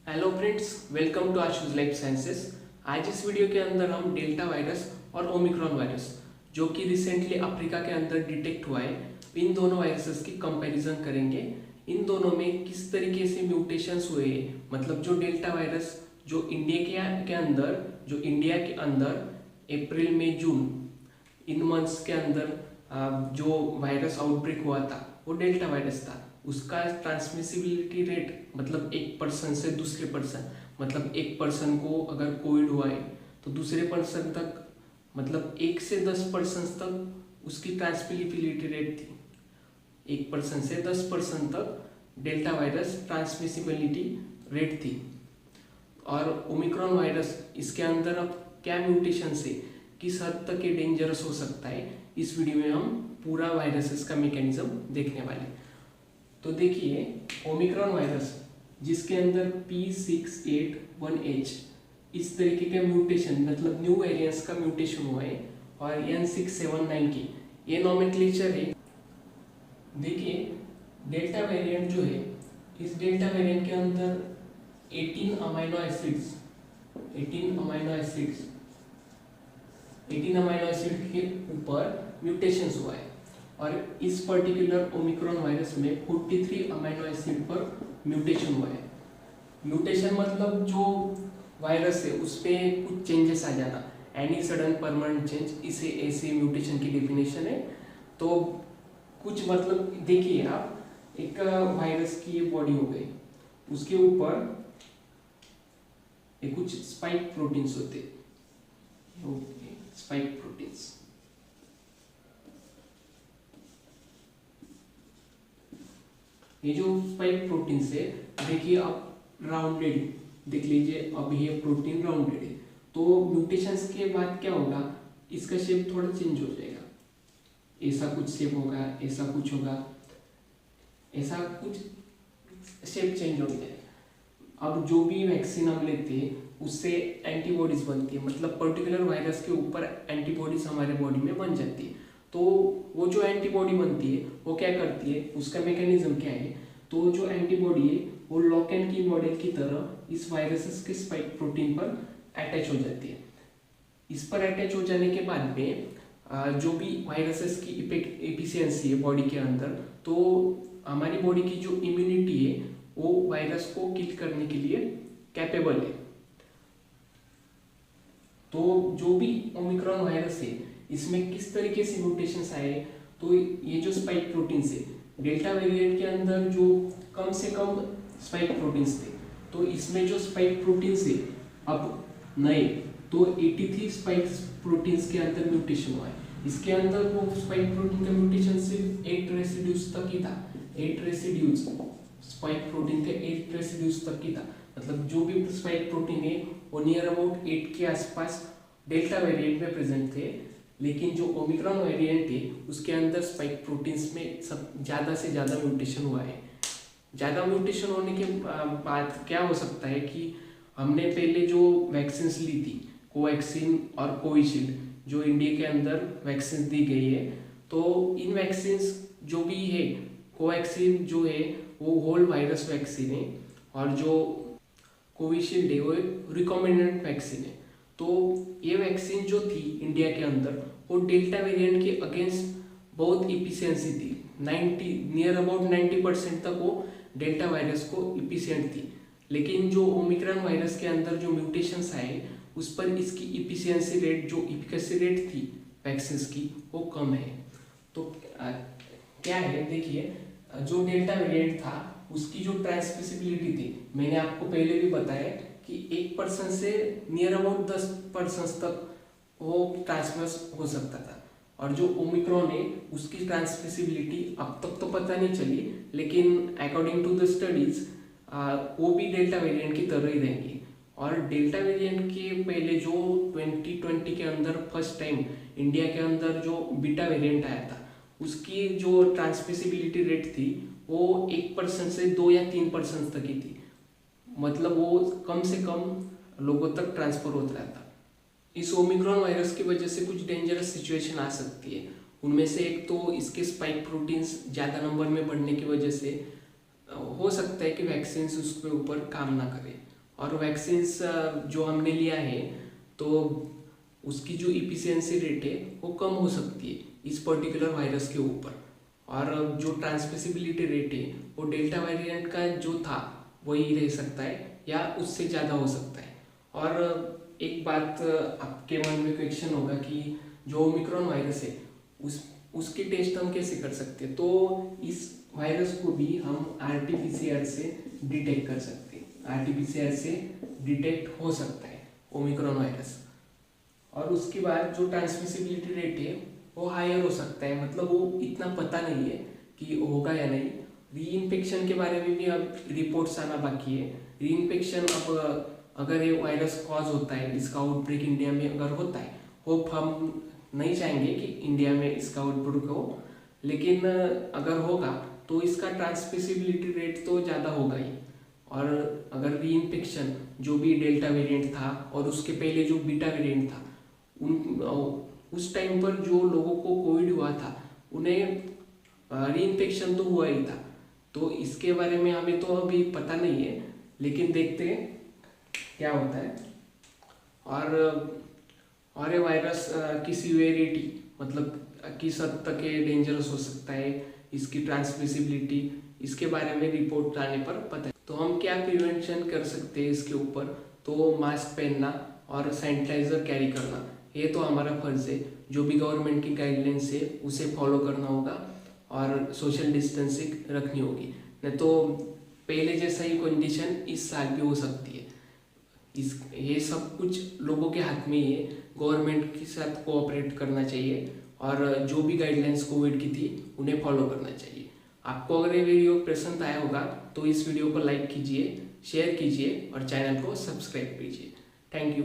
Hello friends, welcome to Ashu's life sciences. आज इस video के अंदर हम डेल्टा वायरस और ओमिक्रॉन वायरस जो कि रिसेंटली अफ्रीका के अंदर डिटेक्ट हुआ है, इन दोनों वायरसेस की कंपैरिजन करेंगे। इन दोनों में किस तरीके से म्यूटेशंस हुए हैं, मतलब जो डेल्टा वायरस जो इंडिया के अंदर अप्रैल मई जून इन मंथ्स के अंदर जो वायरस आउटब्रेक हुआ था वो डेल्टा वायरस था। उसका ट्रांसमिसिबिलिटी रेट मतलब एक पर्सन से दूसरे पर्सन, मतलब एक पर्सन को अगर कोविड हुआ है तो दूसरे पर्सन तक मतलब 1 से 10 पर्सन तक उसकी ट्रांसमिसिबिलिटी रेट थी। एक पर्सन से 10 पर्सन तक डेल्टा वायरस ट्रांसमिसिबिलिटी रेट थी। और ओमिक्रॉन वायरस इसके अंदर अब क्या म्यूटेशन से किस हद तक ये डेंजरस हो सकता है, इस वीडियो में हम पूरा वायरसेस का मैकेनिज्म देखने वाले। तो देखिए, ओमिक्रॉन वायरस जिसके अंदर P681H इस तरीके के म्यूटेशन मतलब न्यू वेरिएंट्स का म्यूटेशन हुआ है, और N679 की ये नॉमेनक्लेचर है। देखिए, डेल्टा वेरिएंट जो है, इस डेल्टा वेरिएंट के अंदर 18 अमीनो एसिड के ऊपर म्यूटेशंस हुआ है, और इस पर्टिकुलर ओमिक्रॉन वायरस में 43 अमीनो एसिड पर म्यूटेशन हुआ है। म्यूटेशन मतलब जो वायरस है उस पर कुछ चेंजेस आ जाना, एनी सडन परमानेंट चेंज, इसे ऐसे म्यूटेशन की डेफिनेशन है। तो कुछ मतलब देखिए आप, एक वायरस की ये बॉडी हो गई, उसके ऊपर कुछ स्पाइक प्रोटीन्स होते, स्पाइक प्रोटीन्स। ये जो स्पाइक प्रोटीन्स है, देखिए आप राउंडेड देख लीजिए, अब ये प्रोटीन राउंडेड है। तो म्यूटेशंस के बाद क्या होगा, इसका शेप थोड़ा चेंज हो जाएगा, ऐसा कुछ शेप होगा, ऐसा कुछ होगा, ऐसा कुछ शेप चेंज हो जाएगा। अब जो भी वैक्सीन हम लेते हैं उससे एंटीबॉडीज बनती है, मतलब पर्टिकुलर वायरस के ऊपर एंटीबॉडीज हमारे बॉडी में बन जाती है। तो वो जो एंटीबॉडी बनती है वो क्या करती है, उसका मैकेनिज्म क्या है, तो जो एंटीबॉडी है वो लॉक एंड की मॉडल की तरह इस वायरसेस के स्पाइक प्रोटीन पर अटैच हो जाती है। इस पर अटैच हो जाने के बाद में जो भी वायरसेस की एफिशिएंसी है बॉडी के अंदर, तो हमारी बॉडी की जो इम्यूनिटी है वो वायरस को किल करने के लिए कैपेबल है। तो जो भी ओमिक्रॉन वायरस है इसमें किस तरीके से म्यूटेशंस आए, तो ये जो स्पाइक प्रोटीन्स है, डेल्टा वेरिएंट के अंदर जो कम से कम स्पाइक प्रोटीन्स थे, तो इसमें जो स्पाइक प्रोटीन्स है अब नए, तो 83 स्पाइक प्रोटीन्स के अंदर म्यूटेशन हुआ है। इसके अंदर वो स्पाइक प्रोटीन का म्यूटेशन सिर्फ 8 रेसिड्यूज तक ही था, 8 रेसिड्यूज स्पाइक प्रोटीन के 8 रेसिड्यूज तक ही था। मतलब जो भी स्पाइक प्रोटीन है वो नियर अबाउट 8 के आसपास डेल्टा वेरिएंट में प्रेजेंट थे। लेकिन जो ओमिक्रॉन वेरिएंट है उसके अंदर स्पाइक प्रोटीन्स में सब ज़्यादा से ज़्यादा म्यूटेशन हुआ है। ज़्यादा म्यूटेशन होने के बाद क्या हो सकता है कि हमने पहले जो वैक्सीन्स ली थी, कोवैक्सीन और कोविशील्ड, जो इंडिया के अंदर वैक्सीन दी गई है, तो इन वैक्सीन्स जो भी है, कोवैक्सीन जो है वो होल वायरस वैक्सीन है, और जो कोविशील्ड है वो रिकॉम्बिनेंट वैक्सीन है। तो ये वैक्सीन जो थी इंडिया के अंदर वो डेल्टा वेरिएंट के अगेंस्ट बहुत इफिशियंसी थी, 90 नियर अबाउट 90% तक वो डेल्टा वायरस को इफिशियंट थी। लेकिन जो ओमिक्रॉन वायरस के अंदर जो म्यूटेशंस आए उस पर इसकी इफिशियंसी रेट, जो इफिकेसी रेट थी वैक्सीन्स की, वो कम है। तो क्या है, देखिए, जो डेल्टा वेरिएंट था उसकी जो ट्रांसमिसिबिलिटी थी, मैंने आपको पहले भी बताया कि एक पर्सन से नियर अबाउट 10 पर्सन तक वो ट्रांसमिस हो सकता था। और जो ओमिक्रॉन है उसकी ट्रांसमिसिबिलिटी अब तक तो पता नहीं चली, लेकिन अकॉर्डिंग टू द स्टडीज वो भी डेल्टा वेरिएंट की तरह ही रहेंगी। और डेल्टा वेरिएंट के पहले जो 2020 के अंदर फर्स्ट टाइम इंडिया के अंदर जो बीटा वेरिएंट आया था, उसकी जो ट्रांसमिसिबिलिटी रेट थी वो 1% से 2 या 3% तक ही थी, मतलब वो कम से कम लोगों तक ट्रांसफर होता रहता। इस ओमिक्रॉन वायरस की वजह से कुछ डेंजरस सिचुएशन आ सकती है। उनमें से एक तो इसके स्पाइक प्रोटीन्स ज़्यादा नंबर में बढ़ने की वजह से हो सकता है कि वैक्सीन उसके ऊपर काम ना करे, और वैक्सीन्स जो हमने लिया है तो उसकी जो इफिशियंसी रेट है वो कम हो सकती है इस पर्टिकुलर वायरस के ऊपर। और जो ट्रांसमिसिबिलिटी रेट है वो डेल्टा वेरिएंट का जो था वही रह सकता है या उससे ज़्यादा हो सकता है। और एक बात आपके मन में क्वेश्चन होगा कि जो ओमिक्रॉन वायरस है उसकी टेस्ट हम कैसे कर सकते हैं। तो इस वायरस को भी हम RT-PCR से डिटेक्ट कर सकते हैं। RT-PCR से डिटेक्ट हो सकता है ओमिक्रॉन वायरस। और उसके बाद जो ट्रांसमिसिबिलिटी रेट है वो हायर हो सकता है, मतलब वो इतना पता नहीं है कि होगा या नहीं। री इन्फेक्शन के बारे में भी अब रिपोर्ट्स आना बाकी है। री इन्फेक्शन अब अगर ये वायरस कॉज होता है, इसका आउटब्रेक इंडिया में अगर होता है, होप हम नहीं चाहेंगे कि इंडिया में इसका आउटब्रेक हो, लेकिन अगर होगा तो इसका ट्रांसमिसिबिलिटी रेट तो ज़्यादा होगा ही। और अगर री इन्फेक्शन जो भी डेल्टा वेरिएंट था और उसके पहले जो बीटा वेरिएंट था, उस टाइम पर जो लोगों को कोविड हुआ था उन्हें री इन्फेक्शन तो हुआ ही था। तो इसके बारे में हमें तो अभी पता नहीं है, लेकिन देखते हैं क्या होता है। और ये वायरस की सीवियरिटी, मतलब किस हद तक ये डेंजरस हो सकता है, इसकी ट्रांसमिसिबिलिटी, इसके बारे में रिपोर्ट आने पर पता है। तो हम क्या प्रिवेंशन कर सकते हैं इसके ऊपर, तो मास्क पहनना और सैनिटाइजर कैरी करना, ये तो हमारा फर्ज है। जो भी गवर्नमेंट की गाइडलाइंस है उसे फॉलो करना होगा और सोशल डिस्टेंसिंग रखनी होगी, नहीं तो पहले जैसा ही कंडीशन इस साल भी हो सकती है। ये सब कुछ लोगों के हाथ में ही है। गवर्नमेंट के साथ कोऑपरेट करना चाहिए और जो भी गाइडलाइंस कोविड की थी उन्हें फॉलो करना चाहिए। आपको अगर ये वीडियो पसंद आया होगा तो इस वीडियो को लाइक कीजिए, शेयर कीजिए और चैनल को सब्सक्राइब कीजिए। Thank you.